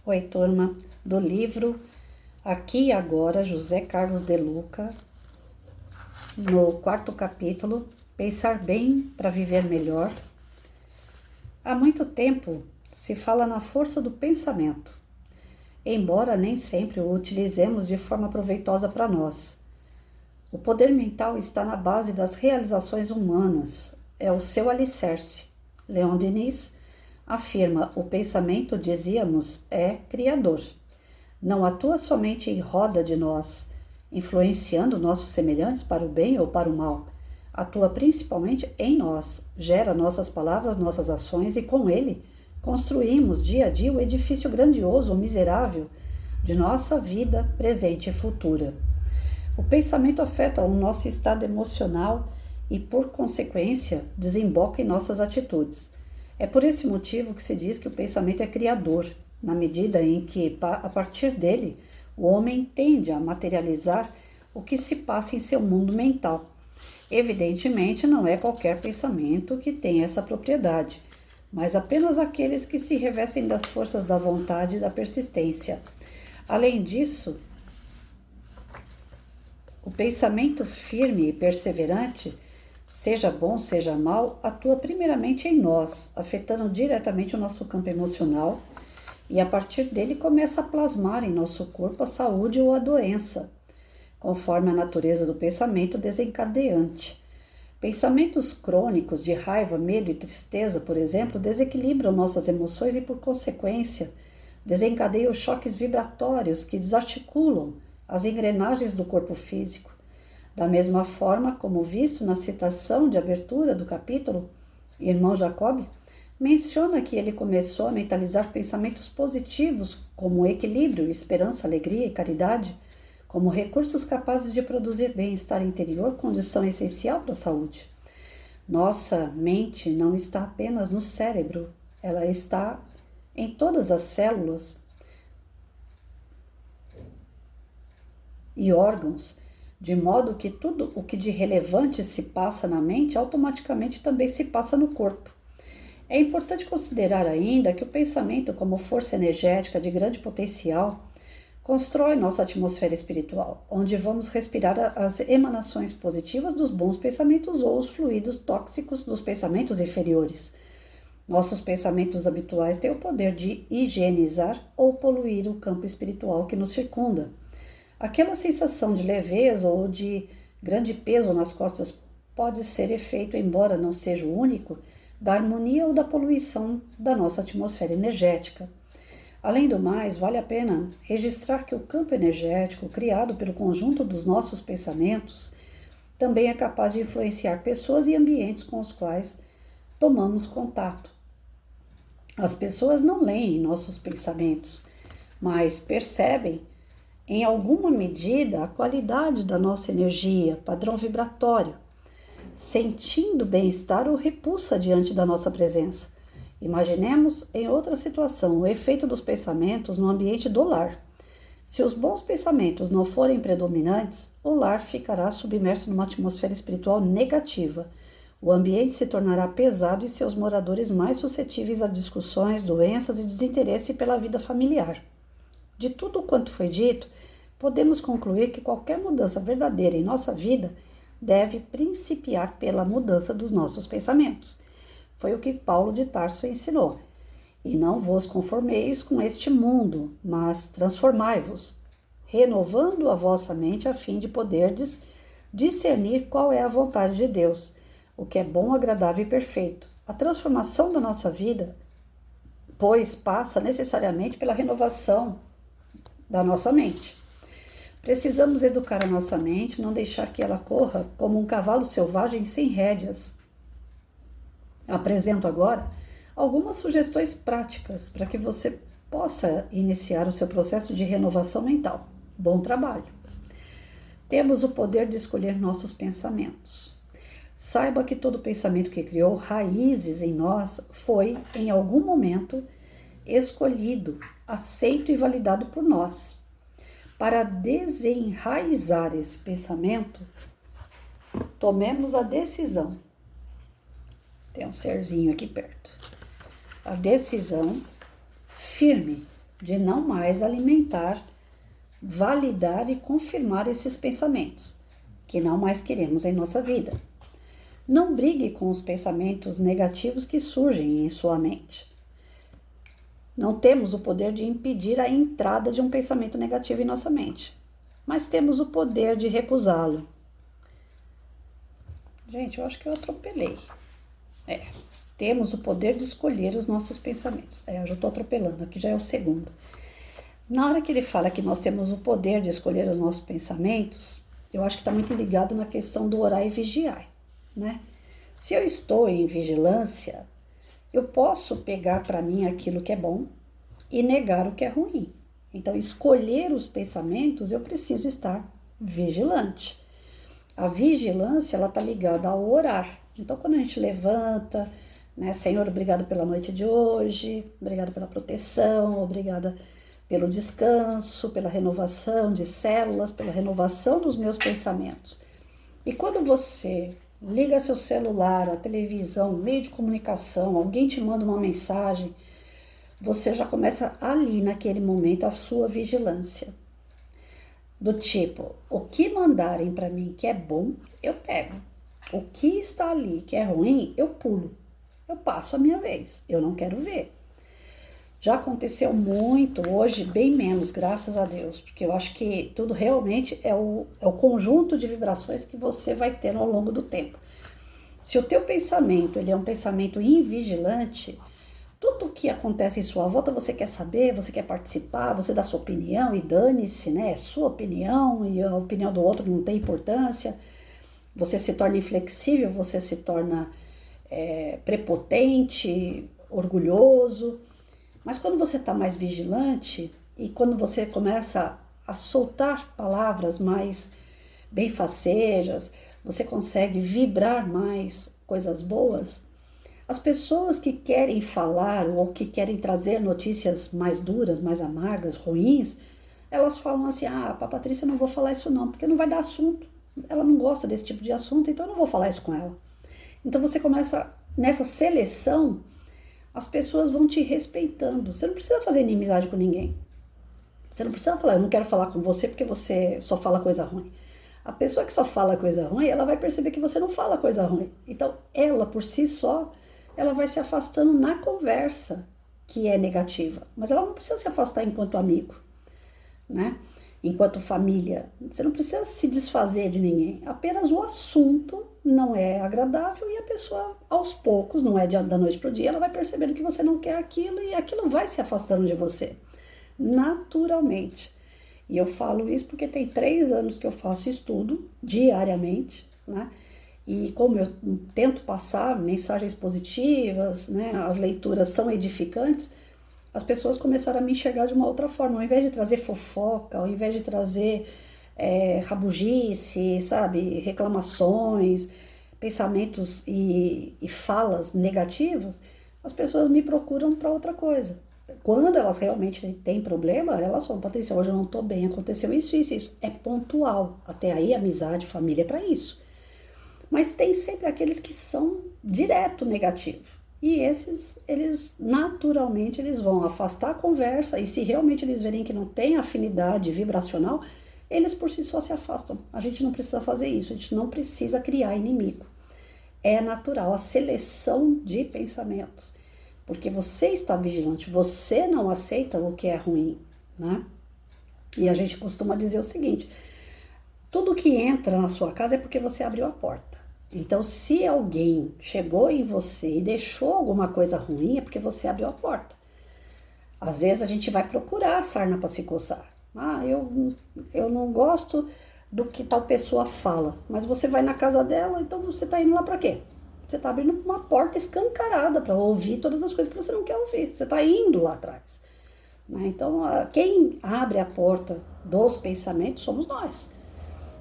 Oi, turma, do livro Aqui e Agora, José Carlos de Luca, no 4º capítulo, Pensar Bem para Viver Melhor. Há muito tempo se fala na força do pensamento, embora nem sempre o utilizemos de forma proveitosa para nós. O poder mental está na base das realizações humanas, é o seu alicerce. Leon Denis afirma: o pensamento, dizíamos, é criador. Não atua somente em roda de nós, influenciando nossos semelhantes para o bem ou para o mal. Atua principalmente em nós, gera nossas palavras, nossas ações e com ele construímos dia a dia o edifício grandioso ou miserável de nossa vida presente e futura. O pensamento afeta o nosso estado emocional e, por consequência, desemboca em nossas atitudes. É por esse motivo que se diz que o pensamento é criador, na medida em que, a partir dele, o homem tende a materializar o que se passa em seu mundo mental. Evidentemente, não é qualquer pensamento que tem essa propriedade, mas apenas aqueles que se revestem das forças da vontade e da persistência. Além disso, o pensamento firme e perseverante, seja bom, seja mal, atua primeiramente em nós, afetando diretamente o nosso campo emocional, e a partir dele começa a plasmar em nosso corpo a saúde ou a doença, conforme a natureza do pensamento desencadeante. Pensamentos crônicos de raiva, medo e tristeza, por exemplo, desequilibram nossas emoções e, por consequência, desencadeiam choques vibratórios que desarticulam as engrenagens do corpo físico. Da mesma forma, como visto na citação de abertura do capítulo, irmão Jacob menciona que ele começou a mentalizar pensamentos positivos como equilíbrio, esperança, alegria e caridade, como recursos capazes de produzir bem-estar interior, condição essencial para a saúde. Nossa mente não está apenas no cérebro, ela está em todas as células e órgãos, de modo que tudo o que de relevante se passa na mente automaticamente também se passa no corpo. É importante considerar ainda que o pensamento, como força energética de grande potencial, constrói nossa atmosfera espiritual, onde vamos respirar as emanações positivas dos bons pensamentos ou os fluidos tóxicos dos pensamentos inferiores. Nossos pensamentos habituais têm o poder de higienizar ou poluir o campo espiritual que nos circunda. Aquela sensação de leveza ou de grande peso nas costas pode ser efeito, embora não seja o único, da harmonia ou da poluição da nossa atmosfera energética. Além do mais, vale a pena registrar que o campo energético criado pelo conjunto dos nossos pensamentos também é capaz de influenciar pessoas e ambientes com os quais tomamos contato. As pessoas não leem nossos pensamentos, mas percebem em alguma medida a qualidade da nossa energia, padrão vibratório, sentindo bem-estar ou repulsa diante da nossa presença. Imaginemos em outra situação o efeito dos pensamentos no ambiente do lar. Se os bons pensamentos não forem predominantes, o lar ficará submerso numa atmosfera espiritual negativa. O ambiente se tornará pesado e seus moradores mais suscetíveis a discussões, doenças e desinteresse pela vida familiar. De tudo quanto foi dito, podemos concluir que qualquer mudança verdadeira em nossa vida deve principiar pela mudança dos nossos pensamentos. Foi o que Paulo de Tarso ensinou. E não vos conformeis com este mundo, mas transformai-vos, renovando a vossa mente a fim de poderdes discernir qual é a vontade de Deus, o que é bom, agradável e perfeito. A transformação da nossa vida, pois, passa necessariamente pela renovação da nossa mente. Precisamos educar a nossa mente, não deixar que ela corra como um cavalo selvagem sem rédeas. Apresento agora algumas sugestões práticas para que você possa iniciar o seu processo de renovação mental. Bom trabalho! Temos o poder de escolher nossos pensamentos. Saiba que todo pensamento que criou raízes em nós foi, em algum momento, escolhido, aceito e validado por nós. Para desenraizar esse pensamento, tomemos a decisão. Tem um serzinho aqui perto. A decisão firme de não mais alimentar, validar e confirmar esses pensamentos, que não mais queremos em nossa vida. Não brigue com os pensamentos negativos que surgem em sua mente. Não temos o poder de impedir a entrada de um pensamento negativo em nossa mente, mas temos o poder de recusá-lo. Gente, eu acho que eu atropelei. Temos o poder de escolher os nossos pensamentos. Eu já estou atropelando, aqui já é o segundo. Na hora que ele fala que nós temos o poder de escolher os nossos pensamentos, eu acho que está muito ligado na questão do orar e vigiar, né? Se eu estou em vigilância, eu posso pegar para mim aquilo que é bom e negar o que é ruim. Então, escolher os pensamentos, eu preciso estar vigilante. A vigilância, ela está ligada ao orar. Então, quando a gente levanta, né, Senhor, obrigado pela noite de hoje, obrigado pela proteção, obrigada pelo descanso, pela renovação de células, pela renovação dos meus pensamentos. E quando você liga seu celular, a televisão, meio de comunicação, alguém te manda uma mensagem, você já começa ali, naquele momento, a sua vigilância. Do tipo, o que mandarem para mim que é bom, eu pego. O que está ali que é ruim, eu pulo. Eu passo a minha vez. Eu não quero ver. Já aconteceu muito, hoje bem menos, graças a Deus. Porque eu acho que tudo realmente é o conjunto de vibrações que você vai ter ao longo do tempo. Se o teu pensamento ele é um pensamento invigilante, tudo que acontece em sua volta você quer saber, você quer participar, você dá sua opinião e dane-se, né? É sua opinião e a opinião do outro não tem importância. Você se torna inflexível, você se torna prepotente, orgulhoso. Mas quando você está mais vigilante e quando você começa a soltar palavras mais benfacejas, você consegue vibrar mais coisas boas. As pessoas que querem falar ou que querem trazer notícias mais duras, mais amargas, ruins, elas falam assim, pra Patrícia eu não vou falar isso não, porque não vai dar assunto. Ela não gosta desse tipo de assunto, então eu não vou falar isso com ela. Então você começa, nessa seleção, as pessoas vão te respeitando. Você não precisa fazer inimizade com ninguém. Você não precisa falar, eu não quero falar com você porque você só fala coisa ruim. A pessoa que só fala coisa ruim, ela vai perceber que você não fala coisa ruim. Então, ela, por si só, ela vai se afastando na conversa que é negativa. Mas ela não precisa se afastar enquanto amigo, né? Enquanto família. Você não precisa se desfazer de ninguém. Apenas o assunto não é agradável e a pessoa, aos poucos, não é da noite para o dia, ela vai percebendo que você não quer aquilo e aquilo vai se afastando de você, naturalmente. E eu falo isso porque tem 3 anos que eu faço estudo diariamente, né? E como eu tento passar mensagens positivas, né, as leituras são edificantes, as pessoas começaram a me enxergar de uma outra forma. Ao invés de trazer fofoca, ao invés de trazer rabugice, sabe, reclamações, pensamentos e falas negativas, as pessoas me procuram para outra coisa. Quando elas realmente têm problema, elas falam, Patrícia, hoje eu não estou bem, aconteceu isso, isso, isso. É pontual. Até aí, amizade, família é para isso. Mas tem sempre aqueles que são direto negativos. E esses, eles naturalmente, eles vão afastar a conversa e se realmente eles verem que não tem afinidade vibracional, eles por si só se afastam. A gente não precisa fazer isso, a gente não precisa criar inimigo. É natural a seleção de pensamentos. Porque você está vigilante, você não aceita o que é ruim, né? E a gente costuma dizer o seguinte, tudo que entra na sua casa é porque você abriu a porta. Então, se alguém chegou em você e deixou alguma coisa ruim, é porque você abriu a porta. Às vezes a gente vai procurar a sarna para se coçar. Eu não gosto do que tal pessoa fala, mas você vai na casa dela, então você está indo lá para quê? Você está abrindo uma porta escancarada para ouvir todas as coisas que você não quer ouvir. Você está indo lá atrás, né? Então, quem abre a porta dos pensamentos somos nós.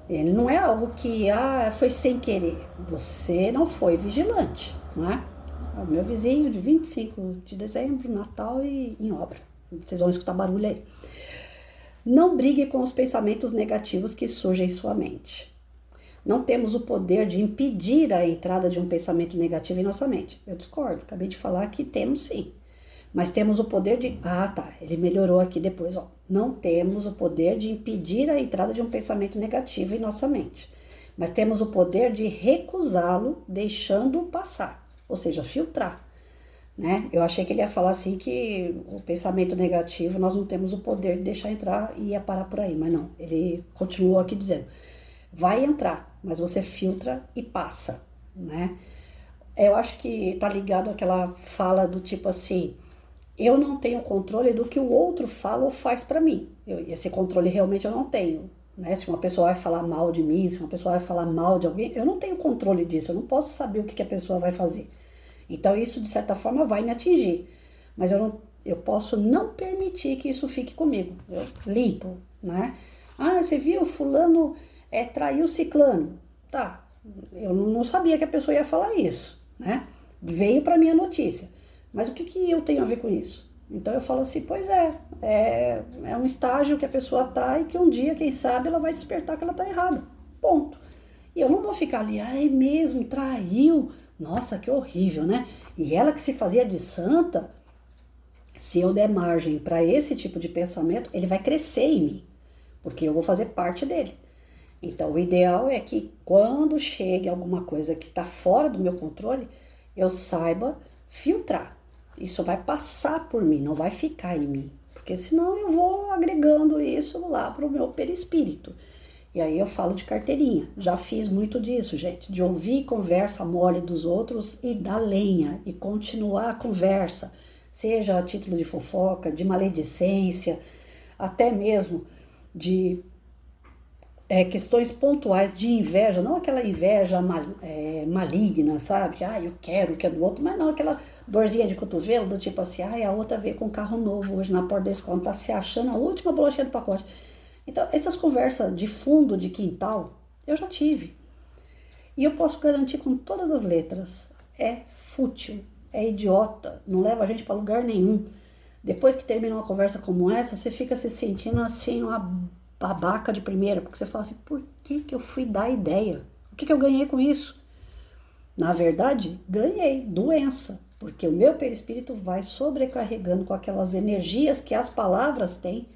Ele não é algo que foi sem querer. Você não foi vigilante, não é? O meu vizinho de 25 de dezembro, Natal e em obra. Vocês vão escutar barulho aí. Não brigue com os pensamentos negativos que surgem em sua mente. Não temos o poder de impedir a entrada de um pensamento negativo em nossa mente. Eu discordo, acabei de falar que temos sim. Mas temos o poder de... Ah, tá, ele melhorou aqui depois, ó. Não temos o poder de impedir a entrada de um pensamento negativo em nossa mente. Mas temos o poder de recusá-lo, deixando-o passar. Ou seja, filtrar, né? Eu achei que ele ia falar assim que o pensamento negativo nós não temos o poder de deixar entrar e ia parar por aí. Mas não, ele continuou aqui dizendo... Vai entrar, mas você filtra e passa, né? Eu acho que tá ligado àquela fala do tipo assim... Eu não tenho controle do que o outro fala ou faz para mim. Esse controle realmente eu não tenho. Né? Se uma pessoa vai falar mal de mim, se uma pessoa vai falar mal de alguém, eu não tenho controle disso. Eu não posso saber o que a pessoa vai fazer. Então isso, de certa forma, vai me atingir. Mas eu posso não permitir que isso fique comigo. Eu limpo, né? Ah, você viu, fulano traiu ciclano. Tá, eu não sabia que a pessoa ia falar isso, né? Veio para mim a notícia. Mas o que eu tenho a ver com isso? Então eu falo assim, pois é um estágio que a pessoa tá e que um dia, quem sabe, ela vai despertar que ela tá errada. Ponto. E eu não vou ficar ali, ai mesmo, traiu. Nossa, que horrível, né? E ela que se fazia de santa, se eu der margem para esse tipo de pensamento, ele vai crescer em mim, porque eu vou fazer parte dele. Então o ideal é que quando chegue alguma coisa que está fora do meu controle, eu saiba filtrar. Isso vai passar por mim, não vai ficar em mim. Porque senão eu vou agregando isso lá para o meu perispírito. E aí eu falo de carteirinha. Já fiz muito disso, gente. De ouvir conversa mole dos outros e dar lenha. E continuar a conversa. Seja a título de fofoca, de maledicência, até mesmo de questões pontuais de inveja, não aquela inveja maligna, sabe? Ah, eu quero o que é do outro, mas não aquela dorzinha de cotovelo, do tipo assim, a outra veio com um carro novo hoje na porta da escola, tá se achando a última bolachinha do pacote. Então, essas conversas de fundo, de quintal, eu já tive. E eu posso garantir com todas as letras, é fútil, é idiota, não leva a gente para lugar nenhum. Depois que termina uma conversa como essa, você fica se sentindo assim, uma babaca de primeira, porque você fala assim, por que eu fui dar ideia? O que eu ganhei com isso? Na verdade, ganhei doença, porque o meu perispírito vai sobrecarregando com aquelas energias que as palavras têm,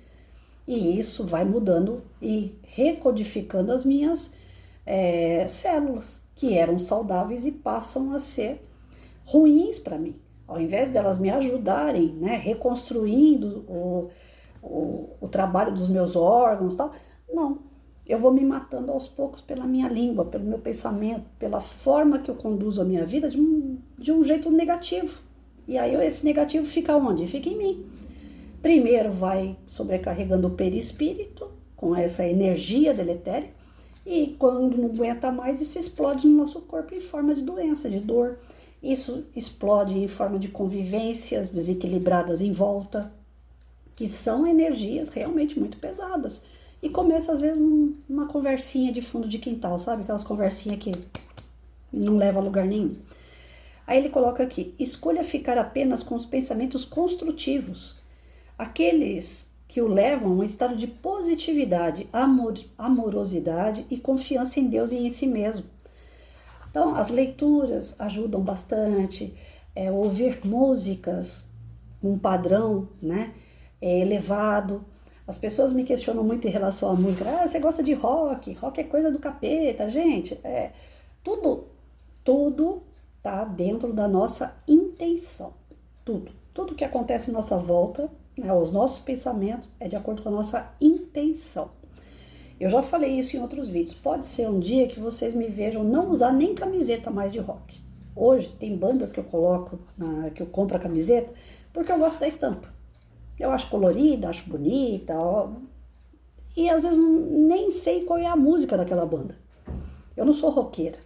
e isso vai mudando e recodificando as minhas células, que eram saudáveis e passam a ser ruins para mim. Ao invés delas me ajudarem, né, reconstruindo o trabalho dos meus órgãos e tal, não. Eu vou me matando aos poucos pela minha língua, pelo meu pensamento, pela forma que eu conduzo a minha vida de um jeito negativo. E aí esse negativo fica onde? Fica em mim. Primeiro vai sobrecarregando o perispírito com essa energia deletéria e quando não aguenta mais, isso explode no nosso corpo em forma de doença, de dor. Isso explode em forma de convivências desequilibradas em volta, que são energias realmente muito pesadas. E começa, às vezes, uma conversinha de fundo de quintal, sabe? Aquelas conversinhas que não levam a lugar nenhum. Aí ele coloca aqui, escolha ficar apenas com os pensamentos construtivos, aqueles que o levam a um estado de positividade, amorosidade e confiança em Deus e em si mesmo. Então, as leituras ajudam bastante, ouvir músicas, um padrão, né, elevado. As pessoas me questionam muito em relação à música. Ah, você gosta de rock? Rock é coisa do capeta, gente. Tudo tá dentro da nossa intenção. Tudo que acontece em nossa volta, né, os nossos pensamentos, é de acordo com a nossa intenção. Eu já falei isso em outros vídeos. Pode ser um dia que vocês me vejam não usar nem camiseta mais de rock. Hoje tem bandas que eu coloco, que eu compro a camiseta, porque eu gosto da estampa. Eu acho colorida, acho bonita, e às vezes nem sei qual é a música daquela banda. Eu não sou roqueira.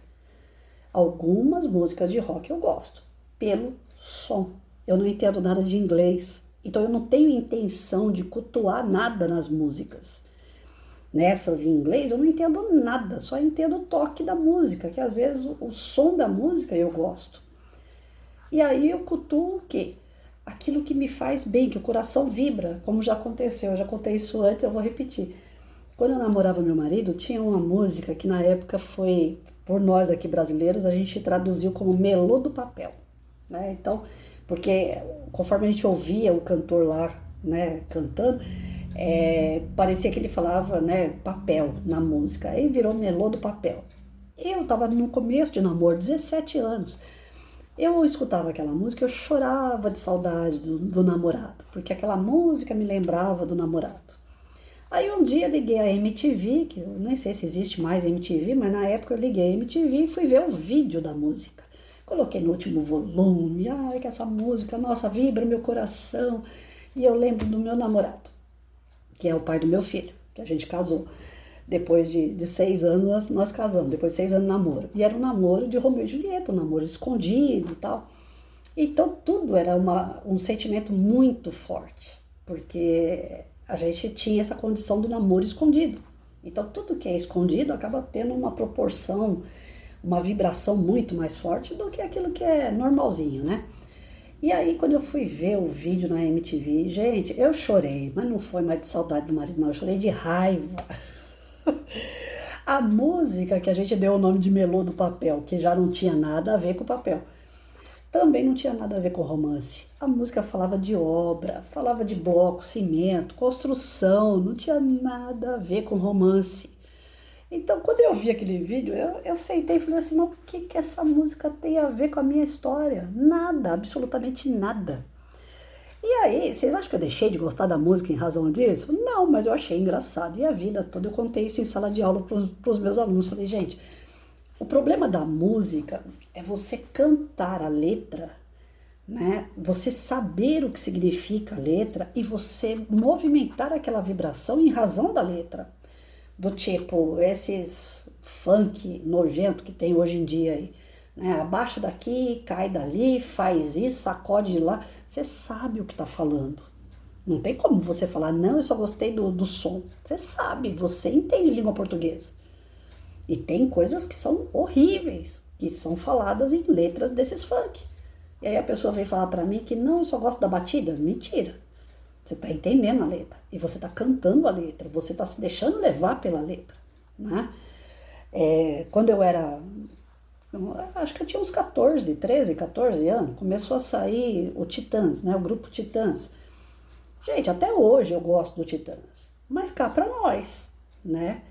Algumas músicas de rock eu gosto, pelo som. Eu não entendo nada de inglês, então eu não tenho intenção de cultuar nada nas músicas. Nessas em inglês eu não entendo nada, só entendo o toque da música, que às vezes o som da música eu gosto. E aí eu cultuo o quê? Aquilo que me faz bem, que o coração vibra, como já aconteceu, eu já contei isso antes, eu vou repetir. Quando eu namorava meu marido, tinha uma música que na época foi, por nós aqui brasileiros, a gente traduziu como melô do papel. Né? Então, porque conforme a gente ouvia o cantor lá, né, cantando, parecia que ele falava, né, papel na música, aí virou melô do papel. Eu estava no começo de namoro, 17 anos. Eu escutava aquela música, eu chorava de saudade do namorado, porque aquela música me lembrava do namorado. Aí um dia eu liguei a MTV, que eu nem sei se existe mais MTV, mas na época eu liguei a MTV e fui ver o vídeo da música. Coloquei no último volume, ai que essa música, nossa, vibra meu coração. E eu lembro do meu namorado, que é o pai do meu filho, que a gente casou. Depois de 6 anos nós casamos, depois de 6 anos de namoro. E era um namoro de Romeu e Julieta, um namoro escondido e tal. Então tudo era um sentimento muito forte, porque a gente tinha essa condição do namoro escondido. Então tudo que é escondido acaba tendo uma proporção, uma vibração muito mais forte do que aquilo que é normalzinho, né? E aí quando eu fui ver o vídeo na MTV, gente, eu chorei, mas não foi mais de saudade do marido, não, eu chorei de raiva. A música que a gente deu o nome de Melô do Papel, que já não tinha nada a ver com o papel, também não tinha nada a ver com romance. A música falava de obra, falava de bloco, cimento, construção, não tinha nada a ver com romance. Então, quando eu vi aquele vídeo, eu sentei e falei assim, mas o que essa música tem a ver com a minha história? Nada, absolutamente nada. E aí, vocês acham que eu deixei de gostar da música em razão disso? Não, mas eu achei engraçado. E a vida toda eu contei isso em sala de aula para os meus alunos. Falei, gente, o problema da música é você cantar a letra, né? Você saber o que significa a letra e você movimentar aquela vibração em razão da letra. Do tipo, esses funk nojento que tem hoje em dia aí, né? Abaixa daqui, cai dali, faz isso, sacode de lá. Você sabe o que tá falando. Não tem como você falar, não, eu só gostei do som. Você sabe, você entende língua portuguesa. E tem coisas que são horríveis, que são faladas em letras desses funk. E aí a pessoa vem falar pra mim que não, eu só gosto da batida. Mentira. Você tá entendendo a letra. E você tá cantando a letra. Você tá se deixando levar pela letra, né? Quando eu era... Acho que eu tinha uns 14 anos. Começou a sair o Titãs, né? O grupo Titãs. Gente, até hoje eu gosto do Titãs. Mas cá pra nós, né?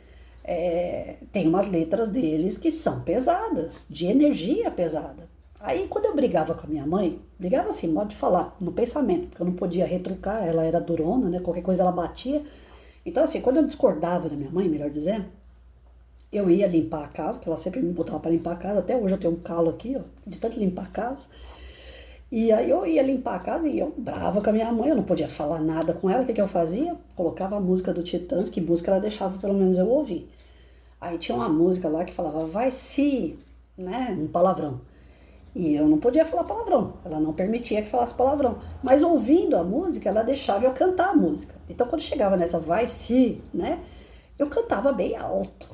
Tem umas letras deles que são pesadas, de energia pesada. Aí quando eu brigava com a minha mãe, brigava assim, modo de falar, no pensamento, porque eu não podia retrucar, ela era durona, né? Qualquer coisa ela batia. Então assim, quando eu discordava da minha mãe, melhor dizendo, eu ia limpar a casa, porque ela sempre me botava para limpar a casa, até hoje eu tenho um calo aqui, ó, de tanto limpar a casa. E aí eu ia limpar a casa e eu brava com a minha mãe, eu não podia falar nada com ela, o que que eu fazia? Colocava a música do Titãs, que música ela deixava pelo menos eu ouvir. Aí tinha uma música lá que falava, vai se, né, um palavrão. E eu não podia falar palavrão, ela não permitia que falasse palavrão. Mas ouvindo a música, ela deixava eu cantar a música. Então quando chegava nessa vai se, né, eu cantava bem alto,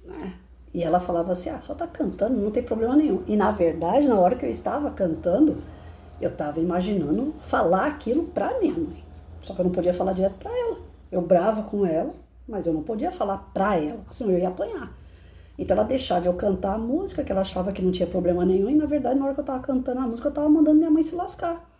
né? E ela falava assim, só tá cantando, não tem problema nenhum. E na verdade, na hora que eu estava cantando, eu estava imaginando falar aquilo pra minha mãe. Só que eu não podia falar direto pra ela. Eu brava com ela, mas eu não podia falar pra ela, senão eu ia apanhar. Então ela deixava eu cantar a música, que ela achava que não tinha problema nenhum, e na verdade na hora que eu tava cantando a música, eu tava mandando minha mãe se lascar.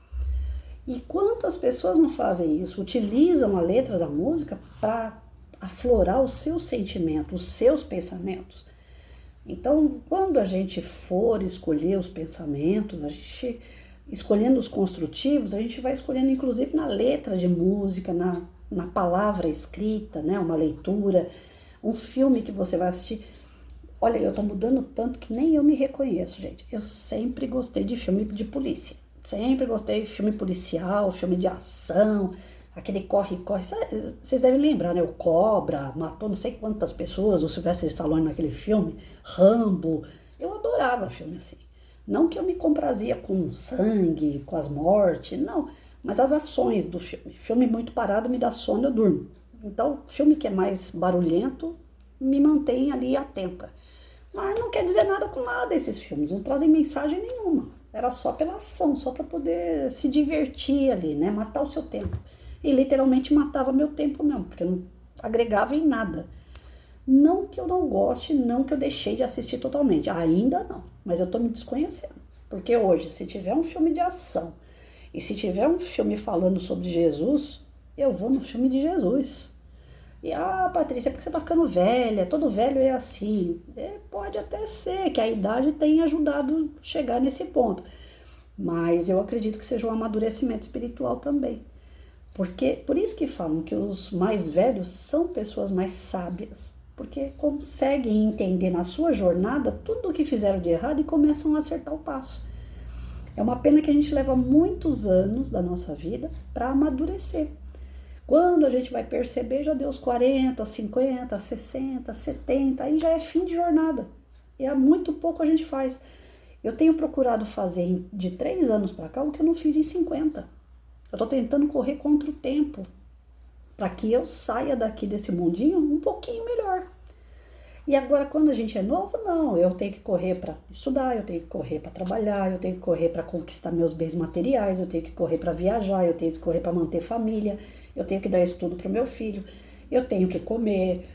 E quantas pessoas não fazem isso? Utilizam a letra da música para aflorar o seu sentimento, os seus pensamentos. Então, quando a gente for escolher os pensamentos, a gente escolhendo os construtivos, a gente vai escolhendo inclusive na letra de música, na palavra escrita, né? Uma leitura, um filme que você vai assistir. Olha, eu tô mudando tanto que nem eu me reconheço, gente. Eu sempre gostei de filme de polícia. Sempre gostei de filme policial, filme de ação, aquele corre-corre. Vocês devem lembrar, né? O Cobra matou não sei quantas pessoas, o Sylvester Stallone naquele filme, Rambo. Eu adorava filme assim. Não que eu me comprazia com sangue, com as mortes, não. Mas as ações do filme. Filme muito parado me dá sono, eu durmo. Então, filme que é mais barulhento me mantém ali atenta. Mas não quer dizer nada com nada esses filmes, não trazem mensagem nenhuma. Era só pela ação, só para poder se divertir ali, né? Matar o seu tempo. E literalmente matava meu tempo mesmo, porque não agregava em nada. Não que eu não goste, não que eu deixei de assistir totalmente, ainda não. Mas eu tô me desconhecendo. Porque hoje, se tiver um filme de ação, E se tiver um filme falando sobre Jesus, eu vou no filme de Jesus. E, Patrícia, é porque você tá ficando velha, todo velho é assim. Pode até ser que a idade tenha ajudado a chegar nesse ponto. Mas eu acredito que seja um amadurecimento espiritual também. Porque, por isso que falam que os mais velhos são pessoas mais sábias. Porque conseguem entender na sua jornada tudo o que fizeram de errado e começam a acertar o passo. É uma pena que a gente leva muitos anos da nossa vida para amadurecer. Quando a gente vai perceber, já deu os 40, 50, 60, 70, aí já é fim de jornada. E há muito pouco a gente faz. Eu tenho procurado fazer de 3 anos para cá o que eu não fiz em 50. Eu estou tentando correr contra o tempo, para que eu saia daqui desse mundinho um pouquinho melhor. E agora, quando a gente é novo, não, eu tenho que correr para estudar, eu tenho que correr para trabalhar, eu tenho que correr para conquistar meus bens materiais, eu tenho que correr para viajar, eu tenho que correr para manter família, eu tenho que dar estudo para o meu filho, eu tenho que comer.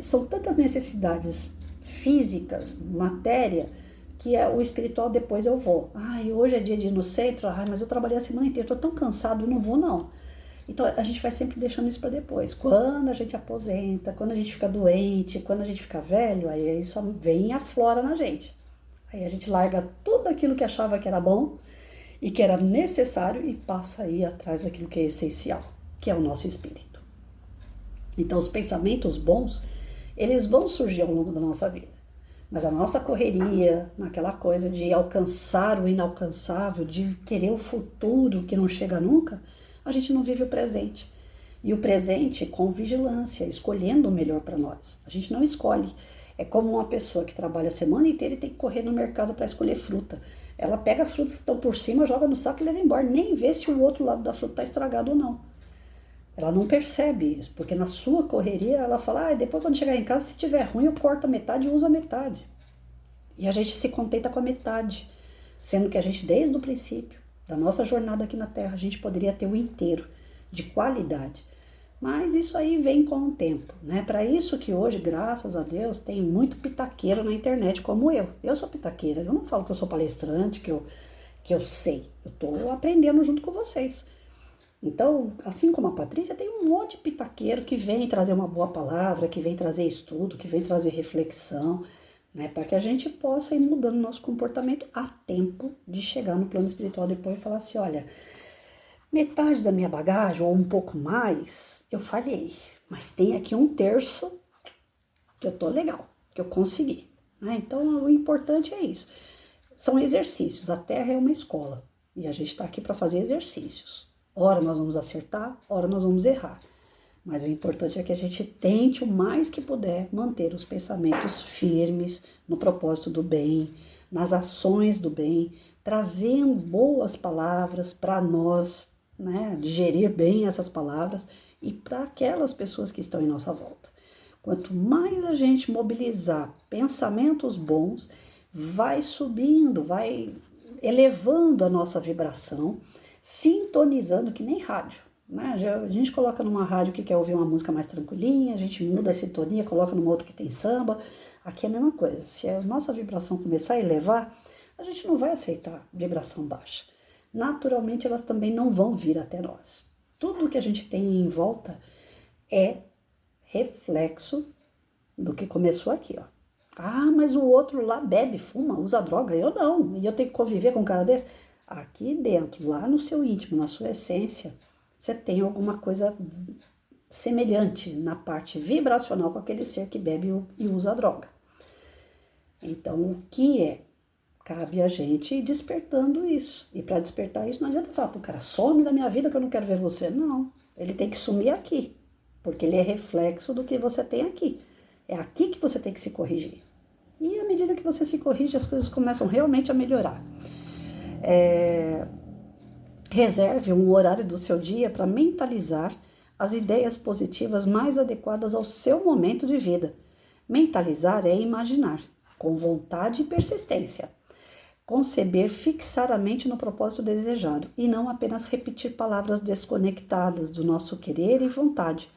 São tantas necessidades físicas, matéria, que o espiritual depois eu vou. Hoje é dia de ir no centro, mas eu trabalhei a semana inteira, estou tão cansado, eu não vou não. Então a gente vai sempre deixando isso para depois. Quando a gente aposenta, quando a gente fica doente, quando a gente fica velho, aí só vem e aflora na gente. Aí a gente larga tudo aquilo que achava que era bom e que era necessário e passa a ir atrás daquilo que é essencial, que é o nosso espírito. Então os pensamentos bons, eles vão surgir ao longo da nossa vida. Mas a nossa correria, naquela coisa de alcançar o inalcançável, de querer o futuro que não chega nunca, a gente não vive o presente. E o presente com vigilância, escolhendo o melhor para nós. A gente não escolhe. É como uma pessoa que trabalha a semana inteira e tem que correr no mercado para escolher fruta. Ela pega as frutas que estão por cima, joga no saco e leva embora. Nem vê se o outro lado da fruta está estragado ou não. Ela não percebe isso, porque na sua correria ela fala, depois quando chegar em casa, se tiver ruim, eu corto a metade e uso a metade. E a gente se contenta com a metade, sendo que a gente, desde o princípio da nossa jornada aqui na Terra, a gente poderia ter o inteiro, de qualidade. Mas isso aí vem com o tempo, né? Para isso que hoje, graças a Deus, tem muito pitaqueiro na internet como eu. Eu sou pitaqueira, eu não falo que eu sou palestrante, que eu sei. Eu estou aprendendo junto com vocês. Então, assim como a Patrícia, tem um monte de pitaqueiro que vem trazer uma boa palavra, que vem trazer estudo, que vem trazer reflexão, né, para que a gente possa ir mudando nosso comportamento a tempo de chegar no plano espiritual depois e falar assim, olha, metade da minha bagagem, ou um pouco mais, eu falhei, mas tem aqui 1/3 que eu tô legal, que eu consegui, né? Então, o importante é isso. São exercícios, a Terra é uma escola, e a gente está aqui para fazer exercícios. Ora nós vamos acertar, ora nós vamos errar. Mas o importante é que a gente tente o mais que puder manter os pensamentos firmes no propósito do bem, nas ações do bem, trazendo boas palavras para nós, né, digerir bem essas palavras e para aquelas pessoas que estão em nossa volta. Quanto mais a gente mobilizar pensamentos bons, vai subindo, vai elevando a nossa vibração, sintonizando que nem rádio. Né? A gente coloca numa rádio que quer ouvir uma música mais tranquilinha, a gente muda a sintonia, coloca numa outra que tem samba. Aqui é a mesma coisa. Se a nossa vibração começar a elevar, a gente não vai aceitar vibração baixa. Naturalmente, elas também não vão vir até nós. Tudo que a gente tem em volta é reflexo do que começou aqui, ó. Mas o outro lá bebe, fuma, usa droga. Eu não. E eu tenho que conviver com um cara desse? Aqui dentro, lá no seu íntimo, na sua essência, você tem alguma coisa semelhante na parte vibracional com aquele ser que bebe e usa droga. Então, o que é? Cabe a gente ir despertando isso. E para despertar isso, não adianta falar pro cara, some da minha vida que eu não quero ver você. Não, ele tem que sumir aqui, porque ele é reflexo do que você tem aqui. É aqui que você tem que se corrigir. E à medida que você se corrige, as coisas começam realmente a melhorar. Reserve um horário do seu dia para mentalizar as ideias positivas mais adequadas ao seu momento de vida. Mentalizar é imaginar, com vontade e persistência. Conceber fixar a mente no propósito desejado e não apenas repetir palavras desconectadas do nosso querer e vontade.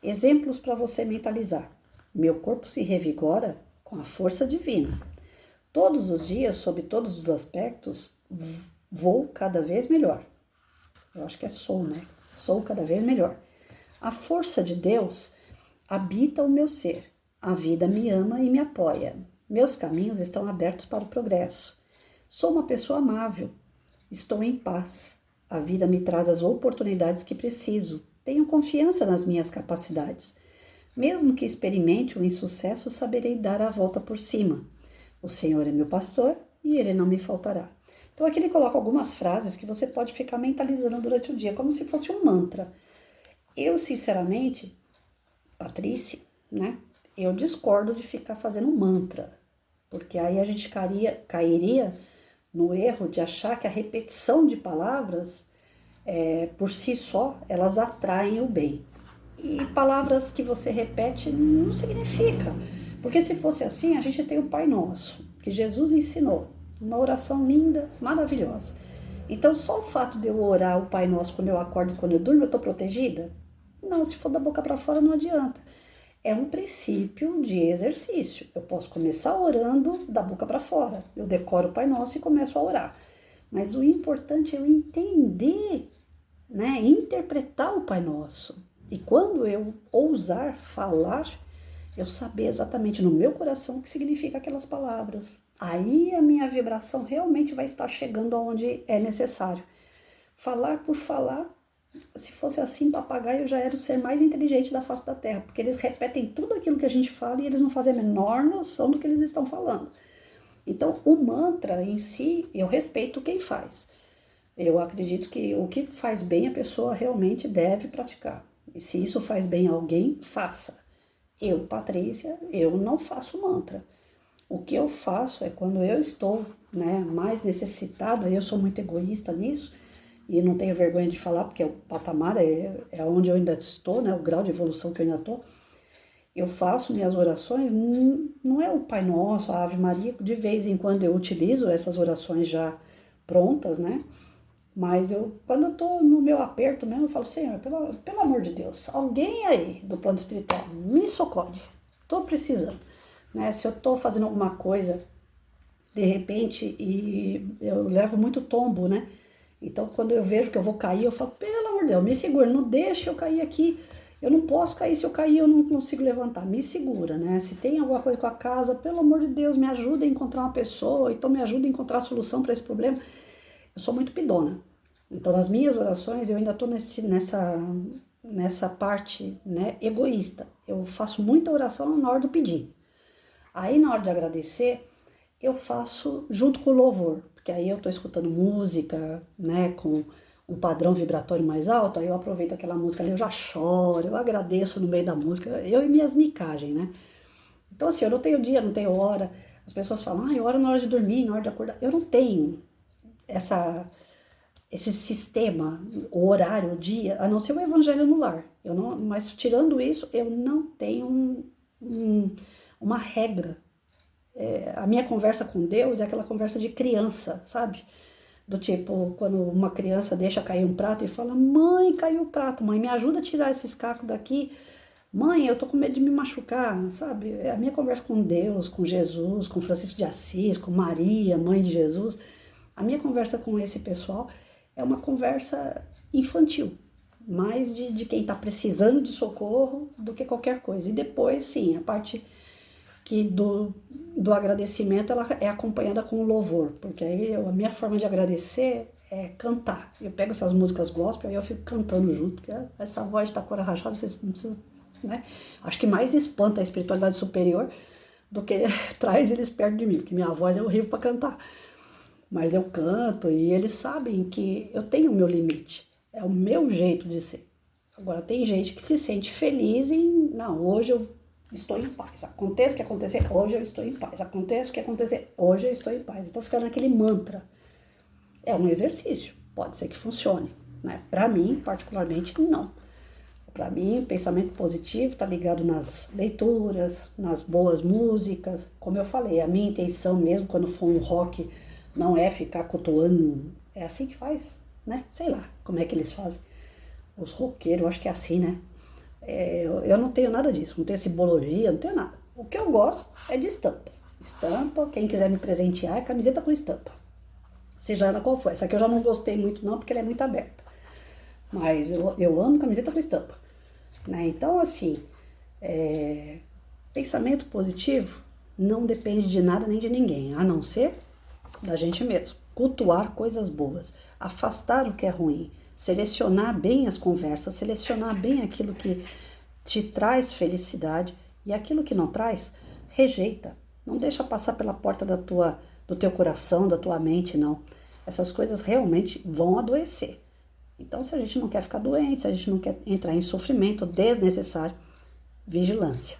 Exemplos para você mentalizar. Meu corpo se revigora com a força divina. Todos os dias, sob todos os aspectos, vou cada vez melhor. Eu acho que é sou, né? Sou cada vez melhor. A força de Deus habita o meu ser. A vida me ama e me apoia. Meus caminhos estão abertos para o progresso. Sou uma pessoa amável. Estou em paz. A vida me traz as oportunidades que preciso. Tenho confiança nas minhas capacidades. Mesmo que experimente um insucesso, saberei dar a volta por cima. O Senhor é meu pastor e ele não me faltará. Então aqui ele coloca algumas frases que você pode ficar mentalizando durante o dia, como se fosse um mantra. Eu, sinceramente, Patrícia, né? Eu discordo de ficar fazendo mantra, porque aí a gente cairia no erro de achar que a repetição de palavras, por si só, elas atraem o bem. E palavras que você repete não significa, porque se fosse assim, a gente tem o Pai Nosso, que Jesus ensinou, uma oração linda, maravilhosa. Então, só o fato de eu orar o Pai Nosso quando eu acordo e quando eu durmo, eu estou protegida? Não, se for da boca para fora, não adianta. É um princípio de exercício. Eu posso começar orando da boca para fora. Eu decoro o Pai Nosso e começo a orar. Mas o importante é eu entender, né? Interpretar o Pai Nosso. E quando eu ousar falar, eu saber exatamente no meu coração o que significa aquelas palavras. Aí a minha vibração realmente vai estar chegando aonde é necessário. Falar por falar, se fosse assim, papagaio já era o ser mais inteligente da face da Terra, porque eles repetem tudo aquilo que a gente fala e eles não fazem a menor noção do que eles estão falando. Então, o mantra em si, eu respeito quem faz. Eu acredito que o que faz bem a pessoa realmente deve praticar. E se isso faz bem a alguém, faça. Eu, Patrícia, eu não faço mantra. O que eu faço é quando eu estou, né, mais necessitada, eu sou muito egoísta nisso, e não tenho vergonha de falar, porque o patamar é onde eu ainda estou, né, o grau de evolução que eu ainda estou. Eu faço minhas orações, não é o Pai Nosso, a Ave Maria, de vez em quando eu utilizo essas orações já prontas, né? Mas quando eu tô no meu aperto mesmo, eu falo, Senhor, pelo amor de Deus, alguém aí do plano espiritual, me socode, tô precisando, né? Se eu tô fazendo alguma coisa, de repente, e eu levo muito tombo, né? Então, quando eu vejo que eu vou cair, eu falo, pelo amor de Deus, me segura, não deixa eu cair aqui. Eu não posso cair, se eu cair eu não consigo levantar. Me segura, né? Se tem alguma coisa com a casa, pelo amor de Deus, me ajuda a encontrar uma pessoa, então me ajuda a encontrar a solução para esse problema. Eu sou muito pidona. Então, nas minhas orações, eu ainda estou nessa parte, né, egoísta. Eu faço muita oração na hora do pedir. Aí, na hora de agradecer, eu faço junto com o louvor, porque aí eu estou escutando música, né, com um padrão vibratório mais alto, aí eu aproveito aquela música ali, eu já choro, eu agradeço no meio da música, eu e minhas micagens, né? Então, assim, eu não tenho dia, não tenho hora. As pessoas falam, eu oro na hora de dormir, na hora de acordar. Eu não tenho esse sistema, o horário, o dia, a não ser o evangelho no lar. Eu não, mas tirando isso, eu não tenho uma regra. A minha conversa com Deus é aquela conversa de criança, sabe? Do tipo, quando uma criança deixa cair um prato e fala, mãe, caiu o prato, mãe, me ajuda a tirar esses cacos daqui. Mãe, eu tô com medo de me machucar, sabe? É a minha conversa com Deus, com Jesus, com Francisco de Assis, com Maria, mãe de Jesus. A minha conversa com esse pessoal é uma conversa infantil, mais de quem está precisando de socorro do que qualquer coisa. E depois, sim, a parte que do agradecimento ela é acompanhada com o louvor, porque aí a minha forma de agradecer é cantar. Eu pego essas músicas gospel e eu fico cantando junto, porque essa voz de tacora rachada, vocês não precisam, né? Acho que mais espanta a espiritualidade superior do que traz eles perto de mim, porque minha voz é horrível para cantar. Mas eu canto e eles sabem que eu tenho o meu limite. É o meu jeito de ser. Agora, tem gente que se sente feliz em... Não, hoje eu estou em paz. Aconteça o que acontecer, hoje eu estou em paz. Aconteça o que acontecer, hoje eu estou em paz. Então, fica naquele mantra. É um exercício. Pode ser que funcione, né? Para mim, particularmente, não. Para mim, o pensamento positivo está ligado nas leituras, nas boas músicas. Como eu falei, a minha intenção mesmo, quando for um rock... Não é ficar cotoando, é assim que faz, né? Sei lá como é que eles fazem. Os roqueiros, eu acho que é assim, né? Eu não tenho nada disso, não tenho simbologia, não tenho nada. O que eu gosto é de estampa. Estampa, quem quiser me presentear é camiseta com estampa. Seja ela qual for. Essa aqui eu já não gostei muito não, porque ela é muito aberta. mas eu amo camiseta com estampa, né? Então, assim, pensamento positivo não depende de nada nem de ninguém, a não ser da gente mesmo. Cultuar coisas boas, afastar o que é ruim, selecionar bem as conversas, selecionar bem aquilo que te traz felicidade e aquilo que não traz, rejeita. Não deixa passar pela porta do teu coração, da tua mente, não. Essas coisas realmente vão adoecer. Então, se a gente não quer ficar doente, se a gente não quer entrar em sofrimento desnecessário, vigilância.